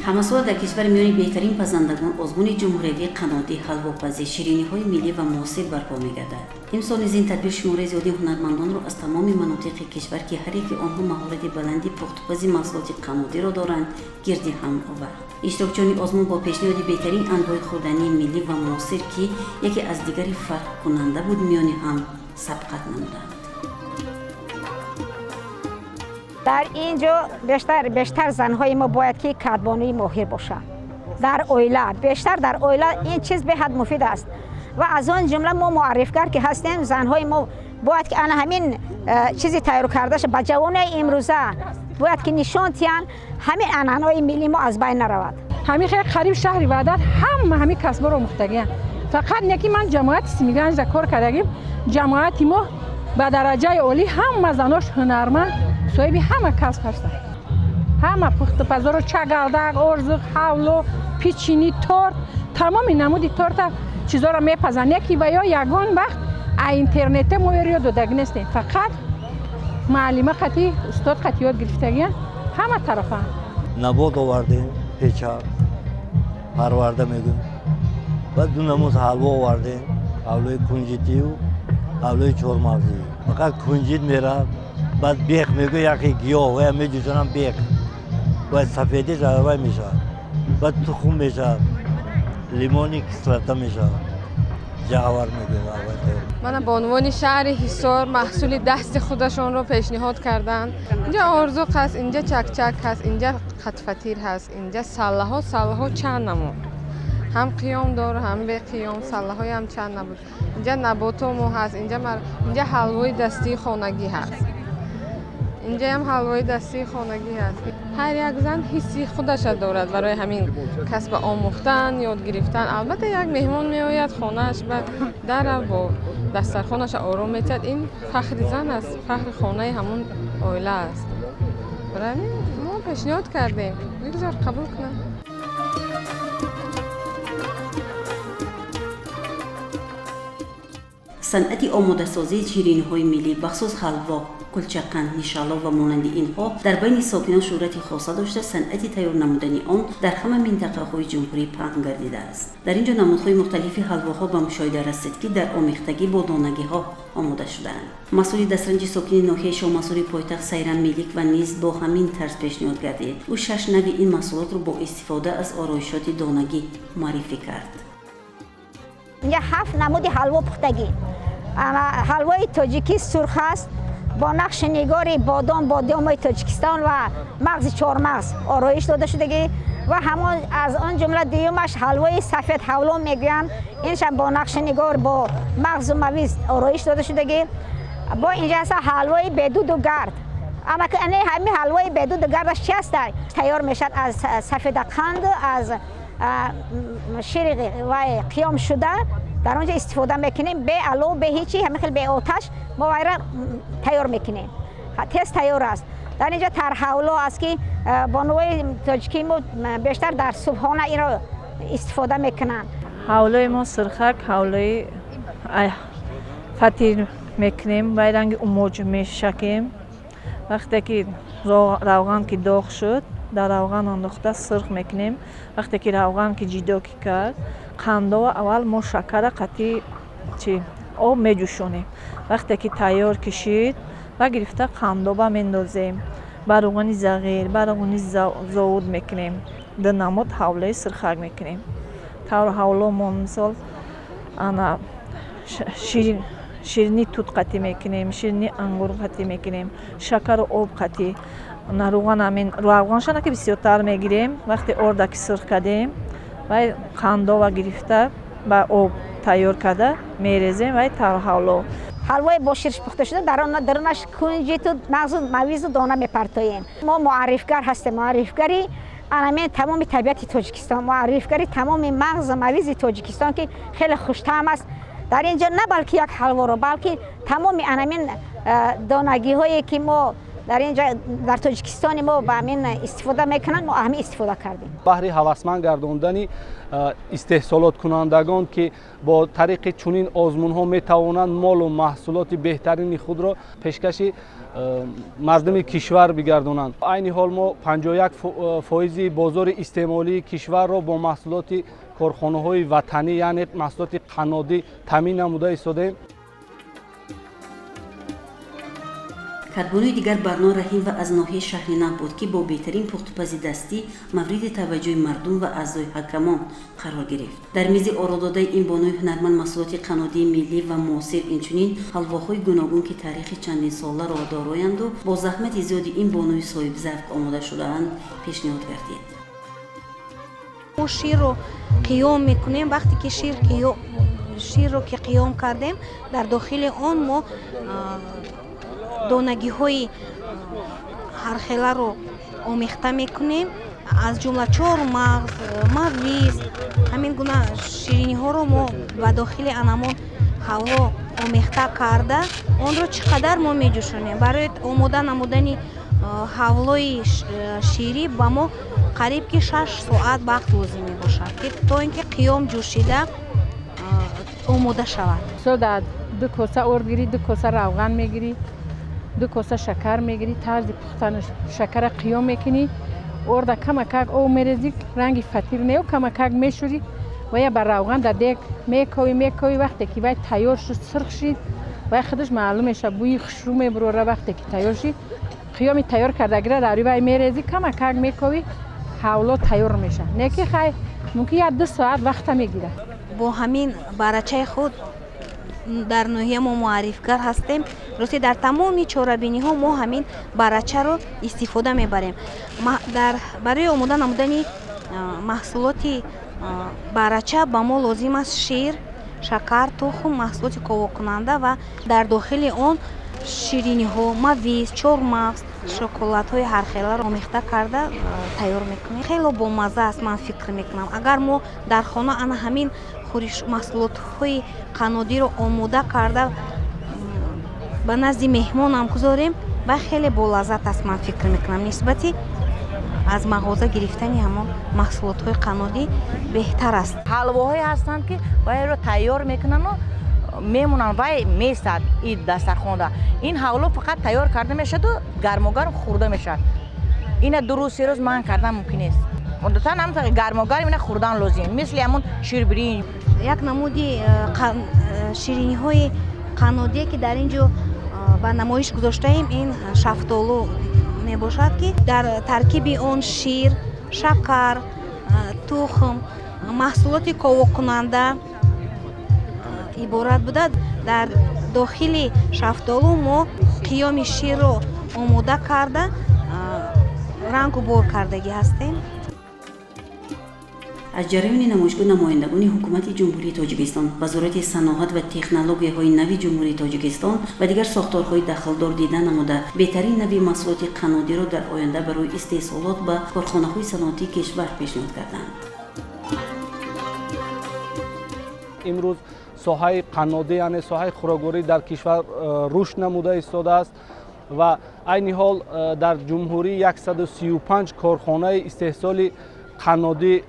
ҳамасола дар кишвар миёни беҳтарин пазандагон озмуни ҷумҳуриявии қаннодӣ, ҳалвопазӣ, шириниҳои миллӣ ва муосир барпо мегардад. имсол низ ин тадбир шумораи зиёди ҳунармандонро аз тамоми манотиқи кишвар ки ҳар яке онҳо маҳорати баланди пухтупази маҳсулоти қаннодиро доранд гирди ҳам овард. иштирокчиёни озмун бо пешниҳоди беҳтарин анвои хӯрдании миллӣ ва муосир ки яке аз дигари фарқкунанда буд миёни ҳам сабқат намуданд. дар ин ҷо бештар занҳои мо бояд ки кадбонии моҳир бошанд. дар оила бештар дар оила ин чиз беҳад муфид аст ва аз он ҷумла мо муаррифгар ки ҳастем занҳои мо бояд ки ана ҳамин чизи тайёр кардаша ба ҷавонаи имрӯза бояд ки нишон тиҳанд ҳамин анъанаҳои миллии мо аз байн наравад. ҳамин хеле қариб шаҳри ваҳдат ҳама ҳамин касборо омӯхтагиам. фақат неки ман ҷамоати Симиганҷда кор кардагим. ҷамоати мо ба дараҷаи олӣ ҳама занош ҳунарманд соҳиби ҳама касб ҳастанд. ҳама пухтупазоро чагалдак, орзуқ, ҳавло, печини, торт, тамоми намуди торта чизоро мепазанд. неки ва ё ягон вақт а интернете мо ериё додаги нестем. фақат муаллима қати устод қати ёд гирифтагиам ҳама тарафан. набот овардем, печа парварда мегӯем. баъд ду намуд ҳалво овардем, ҳавлои кунҷитию ҳавлои чормағзӣ. фақат кунҷит мерад, баъд бех мегӯ яке гиёҳ вая меҷӯшонам бех ва сафеди зарвай мешавад. баъд тухм мешавад, лимони кислота мешавад. ҷағавар мегӯем. мана ба унвони шаҳри ҳисор маҳсули дасти худашонро пешниҳод карданд. инҷа орзуқ ҳаст, инҷа чакчак ҳаст, инҷа қатфатир ҳаст, инҷа саллаҳо чанд намуд. ҳам қиём дор, ҳам беқиём, саллаҳои ҳам чанд набуд. инҷа набото мо ҳаст, инҷа ҳалвои дастии хонагӣ ҳаст. инҷа ҳам ҳалвои дастии хонагӣ ҳаст. ҳар як зан ҳисси худаша дорад барои ҳамин касба омӯхтан, ёд гирифтан. албатта як меҳмон меояд хонааш ба дара бо дастархонаша ором метиҳад. ин фахри зан аст, фахри хонаи ҳамон оила аст. барои ҳамин мо пешниҳод кардем, бигзор қабул кунам. санъати омодасозии шириниҳои миллӣ бахусус ҳалво, кулчақанд, нишалло ва монанди инҳо дар байни сокинон шӯҳрати хоса дошта, санъати тайёр намудани он дар ҳама минтақаҳои ҷумҳурӣ паҳн гардидааст. дар ин ҷо намудҳои мухталифи ҳалвоҳо ба мушоҳида расид ки дар омехтагӣ бо донагиҳо омода шудаанд. масъули дастранҷи сокини ноҳияи Шоҳмансури пойтахт Сайрам Мелик ва низ бо ҳамин тарз пешниҳод гардид. ӯ 6 нави ин маҳсулотро бо истифода аз ороишоти донагӣ маърифӣ кард. инҷа 7 намуди ҳалво пухтагӣ. ҳалвои тоҷикӣ сурх аст бо нақши нигори бодоми Тоҷикистон ва мағзи чормағз ороиш дода шудагӣ ва ҳамон аз он ҷумла дуюмаш ҳалвои сафед ҳавло мегӯянд. иншам бо нақши нигор бо мағзу мавиз ороиш дода шудагӣ. бо инҷа аса ҳалвои бедуду гард. ҳамин ҳалвои бедуду гардаш чи аста? тайёр мешавад аз сафедақанд, аз шири ва қиём шуда дар онҷа истифода мекунем. бе алов, бе ҳичи, ҳамин хел бе оташ мо вайра тайёр мекунем. тез тайёр аст. дар инҷа тарҳавло аст ки бонувои тоҷикӣ мо бештар дар субҳона инро истифода мекунанд. ҳавлои мо сирхак, ҳавлои фатир мекунем, вай ранги умоҷ мешакем. вақте ки равған ки доғ шуд, дар равған андохта сирх мекунем. вақте ки равған ки ҷидо ки кард, қандова аввал мо шакара қатӣ об меҷӯшонем. вақте ки тайёр кишид ва гирифта қандоба мендозем. ба руғани зағир, ба руғани зовуд мекунем. ду намуд ҳавлои сирхак мекунем. тавр ҳавло мо мисол ана ширини тут қатӣ мекунем, ширини ангур қатӣ мекунем, шакару об қатӣ. равғаншана ки бисёртар мегирем. вақте орда ки сирх кардем вай қандова гирифта ба об тайёр карда мерезем. вай тавр ҳавло ҳалвои бо ширш пухта шуда дарунаш кунҷиту мағзу мавизу дона мепартоем. мо муаррифгар ҳастем, муаррифгари анамин тамоми табиати Тоҷикистон, муаррифгари тамоми мағзу мавизи Тоҷикистон ки хеле хуштаъм аст. дар ин ҷо на балки як ҳалворо, балки тамоми анамин донагиҳое ки мо در اینجا در تاجیکستان ما به همین استفاده میکنن، ما همین استفاده کردیم. بهر هوسمند گرداندن استحصالات کنندگان که با طریق چنین آزمون ها می توانند مال و محصولات بهترین خود را پیشکش مردم کشور بگردانند. عین حال ما 51% بازار استعمالی کشور را با محصولات کارخانه های وطنی یعنی محصولات قنادی تامین نموده ایستادیم. کاربانوی دیگر برنا رحیم و از ناحیه شهر نو بود که با بهترین پخت‌وپز دستی مورد توجه مردم و اعضای حکمان قرار گرفت. در میز آراداده این بانوی هنرمند محصولات قنادی ملی و معاصر اینچنین حلواهای گوناگون که تاریخ چندین ساله را دارایند و با زحمت زیادی این بانوی صاحب ذوق آماده شده‌اند پیشنهاد گردید. ما شیر رو قیام میکنیم. وقتی که شیر رو که قیام کردیم در داخل آن ما دانگی های هرخیله رو آمیخته میکنیم، از جمله چهارمغز، مویز، همین گونه شیرینی ها رو ما به داخل انمون حلوا آمیخته کرده آن رو چقدر ما میجوشونیم. برای آماده نمودن حلوای شیری با ما قریب که 6 ساعت وقت لازم میباشد که تا اینکه قیام جوشیده آماده شود. سو در 2 کاسه آرد گیری، 2 کاسه روغن میگیری، 2 کاسه شکر میگیری، طرز پختن شکر قیام میکنی، آرد کمک او میریزی، رنگ فطیر نیو کمک میشوری و یا بر روغن در دیگ میکوی وقتی که باید تیار شد سرخ شید و خودش معلوم میشه بوی خوشبو میبره. وقتی که تیار شید قیام تیار کرده گره روی وای میریزی کمک میکوی حولا تیار میشه. نکی خیلی ممکن 2 ساعت وقت میگیره. با همین برچه خود در ناحیه ما معرفگر هستیم. راستی در تمام چهاربینی ها ما همین برچه رو استفاده میبریم. برای آماده نمودن محصولات برچه با ما لازم است شیر، شکر، تخم، محصولات کاوا کننده و در داخل آن شیرینی ها، مویز، چهارمغز، شکلات های هر خیلی رو آمیخته کرده تیار میکنیم. خیلی با مزه است. من فکر میکنم اگر ما در خانه همین محصولات های قنادی رو آماده کرده به نزد مهمان هم گذاریم و خیلی با لذت است. من فکر میکنم نسبتی از مغازه گرفتن همون محصولات های قنادی بهتر است. حلواهایی هستند که وای رو تیار میکنن و میمونن وای میستد این دسترخوان. این حلوا فقط تیار کرده میشد و گرم و گرم خورده میشد. این 2 روز 3 روز من کردن ممکن است. عادتا هم گرم و گرم اینا خوردن لازم مثل همون شیر برنج. یک نمودی شیرینی های قنادی که در اینجا به نمایش گذاشته ایم این شفتالو می باشد که در ترکیب آن شیر، شکر، تخم، محصولات کاوا کننده عبارت بوده. در داخل شفتالو ما قیام شیر رو آماده کرده رنگ و بار کردگی هستیم. از جریان نمایشگاه نمایندگان حکومت جمهوری تاجیکستان، وزارت صنعت و تکنولوژی‌های نوی جمهوری تاجیکستان و دیگر ساختارهای دخلدار دیده نموده بهترین نوی محصولات قنادی را در آینده برای استحصالات به کارخانه‌های صنعتی کشور پیشنهاد کردند. امروز ساحه قنادی یعنی ساحه خوراکوری در کشور رشد نموده ایستاده است و عین حال در جمهوری 135 کارخانه استحصال قنادی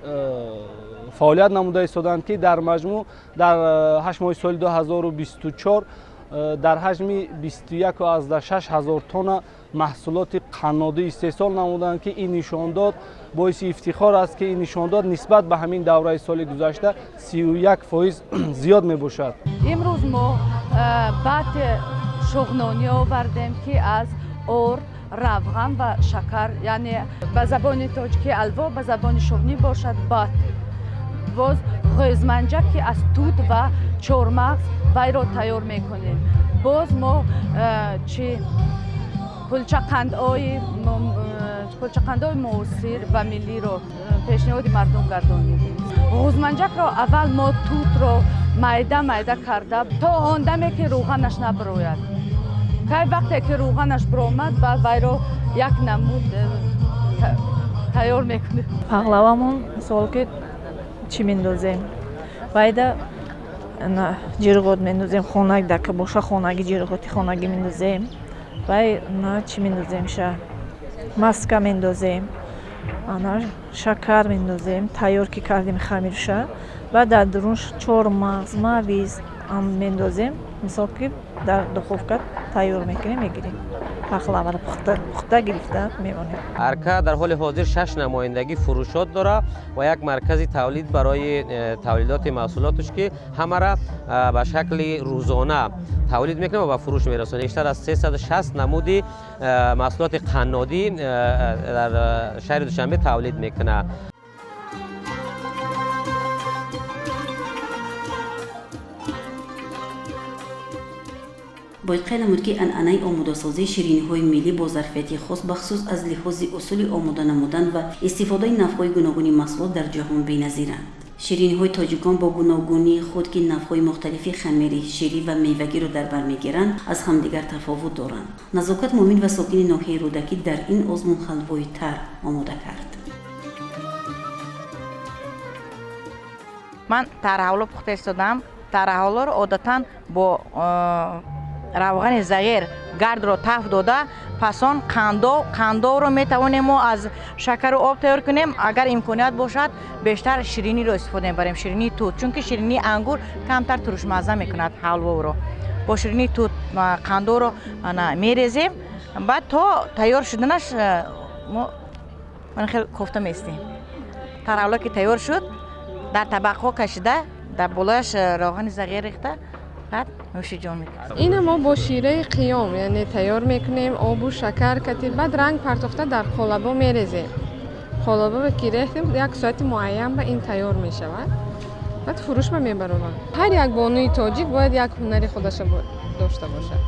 فعالیت نموده ایستادند که در مجموع در 8 ماه سال 2024 در حجم 21,600 تن محصولات قنادی استحصال نمودند که این نشانداد باعث افتخار است که این نشانداد نسبت به همین دوره سال گذشته 31% زیاد می باشد. امروز ما بعد شغنانی آوردیم که از اور، روغن و شکر یعنی به زبان تاجیکی الوا به زبان شغنی باشد بات. باز غوزمنجک که از توت و چهارمغز وی را تیار میکنیم. باز ما کلچه قندهای معاصر و ملی را پیشنهاد مردم گردانیدیم. غوزمنجک را اول ما توت را میده کرده تا آن دمی که روغنش نبروید. که وقتی که روغنش برآمد بعد وی را یک نمود تیار میکنیم. پهلوامون سوال که چی میندازیم؟ وایده جیرغوت میندازیم، خونک دکه باشه خونگی جیرغوتی خونگی میندازیم вай на чӣ мендозем ша маска мендозем ана шакар мендозем тайёр ки кардем хамирша баъд дар дурунш чормағз мавиз мендозем мисол ки дар духовка тайёр мекунем мегирем пахлаваро пухта гирифта мемонем. арка дар ҳоли ҳозир 6 намояндагӣ фурӯшот дорад ва як маркази тавлид барои тавлидоти маҳсулоташ ки ҳамара ба шакли рӯзона тавлид мекунем ва ба фурӯш мерасонем. Бештар аз 360 намуди маҳсулоти қаннодӣ дар шаҳри Душанбе тавлид мекунад. боиқия намуд ки анъанаи омодасозии шириниҳои миллӣ бо зарфияти хос бахусус аз лиҳози усули омода намудан ва истифодаи навъҳои гуногуни маҳсулот дар ҷаҳон беназиранд. шириниҳои тоҷикон бо гуногунии худ ки навъҳои мухталифи хамирӣ ширӣ ва мевагиро дар бар мегиранд аз ҳамдигар тафовут доранд. назокат муъмин ва сокини ноҳияи рӯдакӣ дар ин озмун ҳалвои тар омода кард. ман тарҳавло пухта истодам. тарҳавлоро одатан бо равғани зағир гардро таф дода пасон қандовро метавонем мо аз шакару об тайёр кунем. агар имконият бошад бештар шириниро истифода мебарем, ширини тут, чунки ширини ангур камтар туршмазза мекунад ҳалворо. бо ширини тут қандовро мерезем, баъд то тайёр шуданаш мо хел кофта меистем. тарҳавло ки тайёр шуд дар табақҳо кашида дар болояш равғани зағир рехта баъд нӯшиҷон мекунем. ина мо бо шираи қиём яъне тайёр мекунем, обу шакар катӣ, баъд ранг партофта дар қолабо мерезем. қолабо ки рехтем як соати муайян ба ин тайёр мешавад, баъд фурӯш ба мебаронам. ҳар як бонуи тоҷик бояд як ҳунари худаша дошта бошад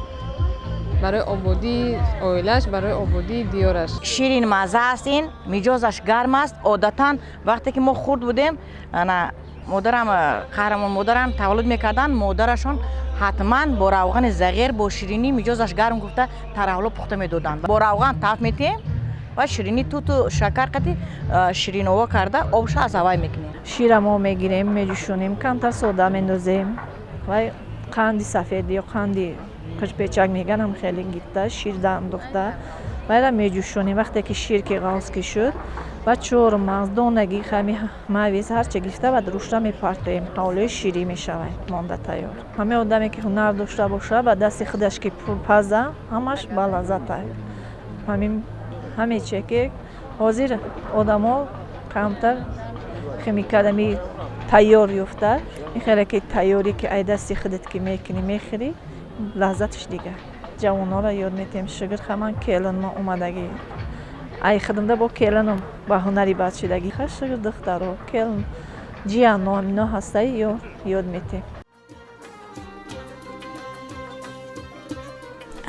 барои ободии оилаш, барои ободии диёраш. ширин мазза аст, ин миҷозаш гарм аст. одатан вақте ки мо хурд будем модарам қаҳрамон модарам таваллуд мекарданд, модарашон ҳатман бо равғани зағир бо ширини миҷозаш гарм гуфта тарҳавло пухта медоданд. бо равған таф метиҳем ва ширини туту шакар қати шириново карда обша аз авай мекунем. шира мо мегирем меҷӯшонем камтар сода мендозем вай қанди сафед ё қанди қичпечак меганам хеле гифта шир дандохта вайра меҷӯшонем. вақте ки шир ки ғавз ки шуд ва чормағз донагӣ хами мавиз ҳарче гирифта ва рӯшта мепартоем, ҳавлои ширӣ мешавад монда тайёр. ҳамаи одаме ки ҳунар дошта боша ба дасти худаш ки паза ҳамаш ба лаззат аст. ҳаме чие ки ҳозир одамо камтар химикалами тайёр ёфта мехеле ки тайёрӣ ки ай дасти худат ки мекунӣ мехӯрӣ лаззаташ дигар. ҷавонҳоро ёд метем шугр хаман келинма омадагӣ ай худамда бо келинам ба ҳунари бад шудагӣ шугр духтаро келин ҷияно ино ҳастаи ёд метем.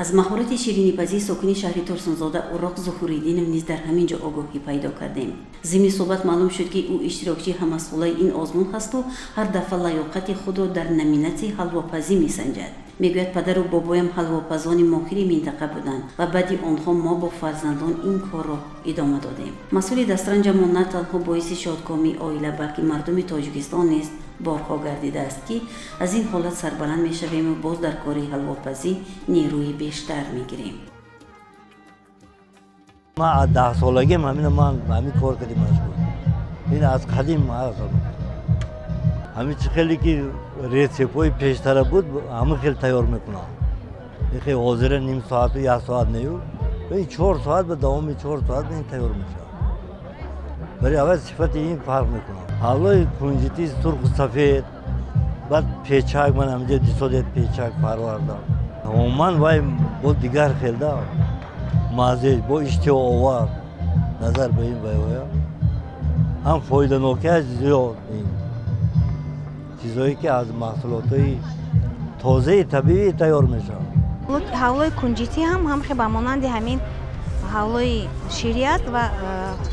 аз маҳорати ширинипазии сокини шаҳри Турсунзода Уроқ Зуҳуриддинов низ дар ҳамин ҷо огоҳӣ пайдо кардем. зимни суҳбат маълум шуд ки ӯ иштирокчии ҳаммасъулаи ин озмун ҳасту ҳар дафъа лаёқати худро дар номинатсияи ҳалвопазӣ месанҷад. мегӯяд падару бобоям ҳалвопазони моҳири минтақа буданд ва баъди онҳо мо бо фарзандон ин корро идома додем. масъули дастранҷамон на танҳо боиси шодкомии оила, балки мардуми Тоҷикистон низ борҳо гардидааст ки аз ин ҳолат сарбаланд мешавему боз дар кори ҳалвопазӣ нерӯи бештар мегирем. ман аз 10 солагим ҳамин кор кардем машғул. ин аз қадим ҳамин чи хеле ки рецептҳои пештара буд ҳамин хел тайёр мекунам. хеле ҳозира ним соату 1 соат нею 4 соат ба давоми 4 соат ин тайёр мешавад. барои аввал сифати ин фарқ мекунад. ҳалвои кунҷити сурху сафед баъд печак ман ҳамҷо дисодет печак парвардам. тамоман вай бо дигар хелда мазеж бо иштиҳоовар назар ба ин вайоя ҳам фоиданокиаш зиёд ин чизое ки аз маҳсулотҳои тозаи табиӣ тайёр мешавад. ҳавлои кунҷитӣ ҳам хе ба монанди ҳамин ҳавлои ширӣ аст ва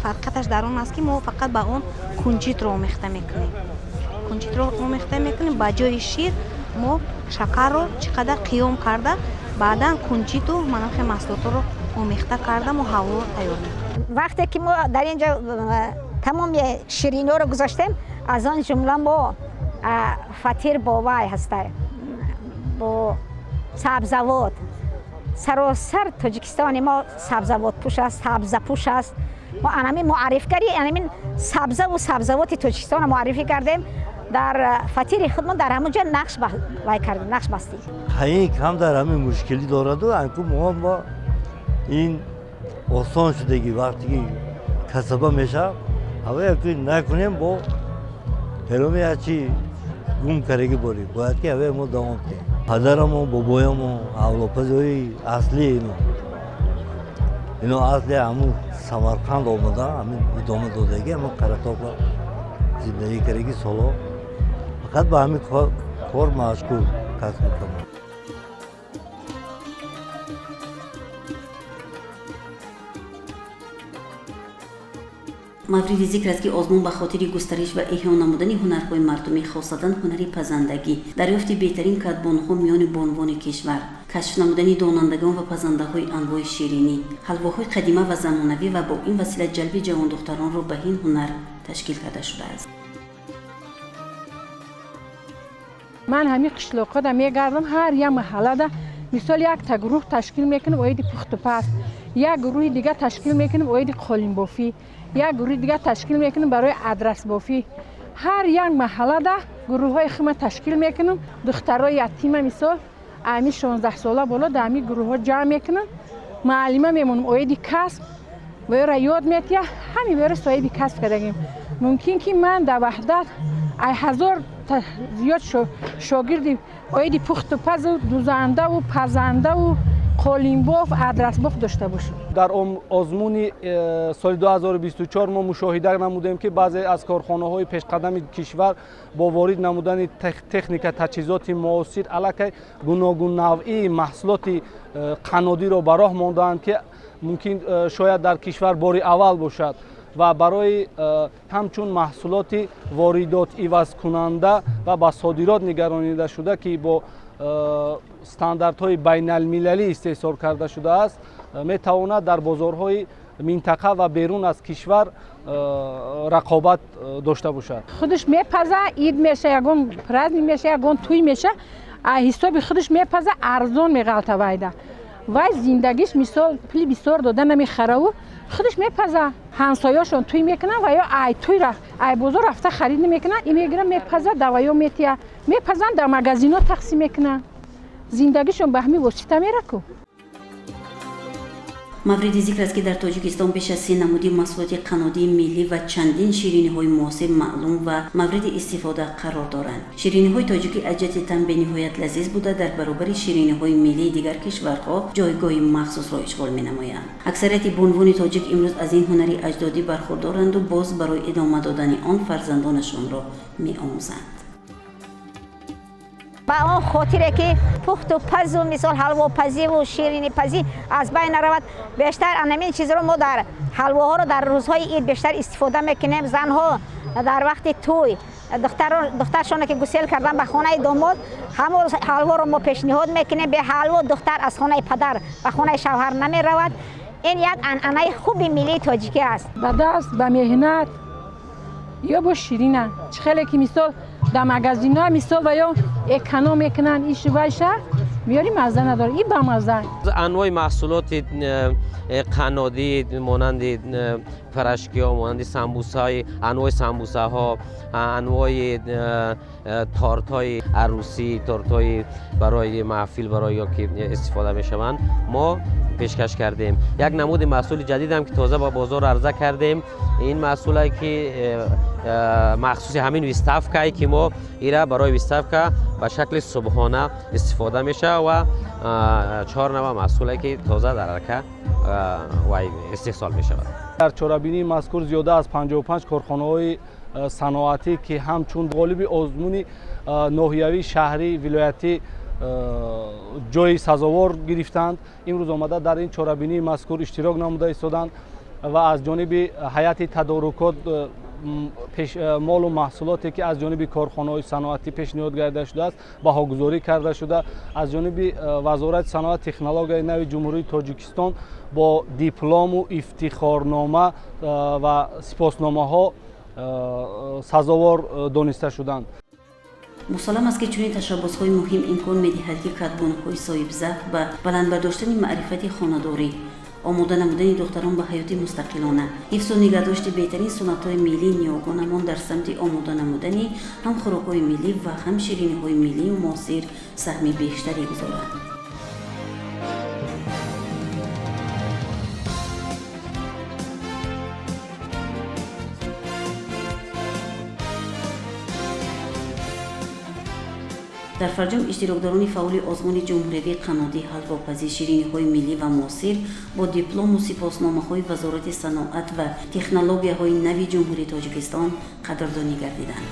фарқияташ дар он аст ки мо фақат ба он кунҷитро омехта мекунем. кунҷитро омехта мекунем ба ҷои шир мо шакарро чӣ қадар қиём карда баъдан кунҷиту манахе маҳсулотро омехта карда мо ҳавло тайёр мекунем. вақте ки мо дар ин ҷо тамоми шириниҳоро гузоштем аз он ҷумла мо фатир бо вай ҳаста бо сабзавот سراسر تاجیکستان ما سبزوات پوش است، سبزه پوش است. ما انمی معرفگری انمی سبزه و سبزوات تاجیکستان معرفی کردیم. در فطیر خودمون در همونجا نقش کردیم، نقش بستیم. خیلی کم در همین مشکلی دارد و انکو ما با این آسان شدگی وقتی که کسبه میشه اوه اگه نکنیم با هلومی هرچی گم کرده باری باید که اوه ما دوام کنیم. پدرم و بابایم و اولوپزوی اصلی اینو اصلی همون سمرقند آمده همین ادامه دادگی همون کراتاقا زندگی کردگی سالا فقط با همین کار مشغول کسب میکنم. мавриди зикр аст ки озмун ба хотири густариш ва эҳё намудани ҳунарҳои мардумӣ хосатан ҳунари пазандагӣ дарёфти беҳтарин кадбонҳо миёни бонвони кишвар кашф намудани донандагон ва пазандаҳои анвои ширинӣ ҳалвоҳои қадима ва замонавӣ ва бо ин васила ҷалби ҷавондухтаронро ба ин ҳунар ташкил карда шудааст. ман ҳамин қишлоқода мегардам ҳар як маҳаллада мисол якта гурӯҳ ташкил мекунем оиди пухтупаст, як гурӯҳи дигар ташкил мекунем оиди қолинбофӣ, як гурӯҳи дигар ташкил мекунем барои адрасбофӣ. ҳар як маҳаллада гурӯҳҳои хима ташкил мекунем. духтарои ятима мисол ами 16 сола боло дар ҳамин гурӯҳҳо ҷамъ мекунем. муаллима мемонем оиди касб ваёра ёд метиҳа ҳамин ваёра соҳиби касб кардагим. мумкин ки ман дар ваҳдат ай ҳазор зиёд шогирди оиди пухтупазу дузандаву пазандаву қолинбоф адрасбоф дошта бошем. дар озмуни соли 2024 мо мушоҳида намудем ки баъзе аз корхонаҳои пешқадами кишвар бо ворид намудани техника таҷҳизоти муосир аллакай гуногун навъии маҳсулоти қаннодиро ба роҳ мондаанд ки мумкин шояд дар кишвар бори аввал бошад ва барои ҳамчун маҳсулоти воридотивазкунанда ва ба содирот нигаронида шуда ки бо стандартҳои байналмилалӣ истеҳсол карда шудааст метавонад дар бозорҳои минтақа ва берун аз кишвар рақобат дошта бошад. худаш мепаза ид меша ягон праздник меша ягон туй меша ҳисоби худаш мепаза арзон меғалтавайда вай зиндагиш мисол пули бисёр дода намехараву худаш мепаза ҳамсоёшон туй мекунан ва ё ай туйра ай бозор рафта харид намекунан ин мегиран мепаза даваё метиҳа мепазан дар магазино тақсим мекунан зиндагишон ба ҳамин восита мераку. мавриди зикр аст ки дар тоҷикистон беш аз 30 намуди маҳсулоти қаннодии миллӣ ва чандин шириниҳои муосир маълум ва мавриди истифода қарор доранд. шириниҳои тоҷикӣ аз ҷиҳати таъм бениҳоят лазиз буда дар баробари шириниҳои миллии дигар кишварҳо ҷойгоҳи махсусро ишғол менамоянд. аксарияти бонвони тоҷик имрӯз аз ин ҳунари аҷдодӣ бархурдоранду боз барои идома додани он фарзандонашонро меомӯзанд. با آن خاطره که پخت و پز و مثال حلوا پزی و شیرینی پزی از بین نرود بیشتر همین چیز رو ما در حلواها رو در روزهای عید بیشتر استفاده میکنیم. زنها در وقت توی دخترشون که گسیل کردن به خانه داماد همون حلوا رو ما پیشنهاد میکنیم. به حلوا دختر از خانه پدر به خانه شوهر نمی رود. این یک عنعنه خوب ملی تاجیکی است. به دست به مهنت یا با شیرینه خیلی که مثال در مغازینا مثال و یا اکنام میکنن ایش وایشه میاری مزه نداره این با مزه. انواع محصولات قنادی مانند فرشکی ها مانند سمبوسه های انواع سمبوسه ها انواع تارت های عروسی تارت های برای محفل برای یا که استفاده میشوند ما پیشکش کردیم. یک نمود محصول جدید هم که تازه با بازار عرضه کردیم. این محصولی که مخصوص همین ویستافکایی که ما ایرا برای ویستافکا به شکل صبحانه استفاده میشه و 4 نوع محصولی که تازه در حرکت و استحصال می شود. در چرابینی مذکور زیاده از 55 کارخانه‌های صنعتی که همچون غالب آزمون ناحیوی شهری ولایتی جای سزاوار گرفتند امروز آمده در این چرابینی مذکور اشتراک نموده ایستادند و از جانب هیئت تدارکات مال و محصولاتی که از جانب کارخانه‌های صنعتی پیشنهاد کرده شده است بهاگذاری کرده شده از جانب وزارت صنعت تکنولوژی نو جمهوری تاجیکستان با دیپلم و افتخارنامه و سپاسنامه ها سزاوار دانسته شدند. мусаллам аст ки чунин ташаббусҳои муҳим имкон медиҳад ки кадбонҳои соҳибзавқ ба баландбардоштани маърифати хонадорӣ, омода намудани духтарон ба ҳаёти мустақилона, ҳифзу нигоҳдошти беҳтарин суннатҳои миллӣ ниёгонамон дар самти омода намудани ҳам хӯрокҳои миллӣ ва ҳам шириниҳои миллию муосир саҳми бештаре гузоранд. дар фарҷом иштирокдорони фаъоли озмуни ҷумҳуриявии қаннодӣ ҳалвопазӣ шириниҳои миллӣ ва муосир бо диплому сипосномаҳои вазорати саноат ва технологияҳои нави ҷумҳурии Тоҷикистон қадрдонӣ гардиданд.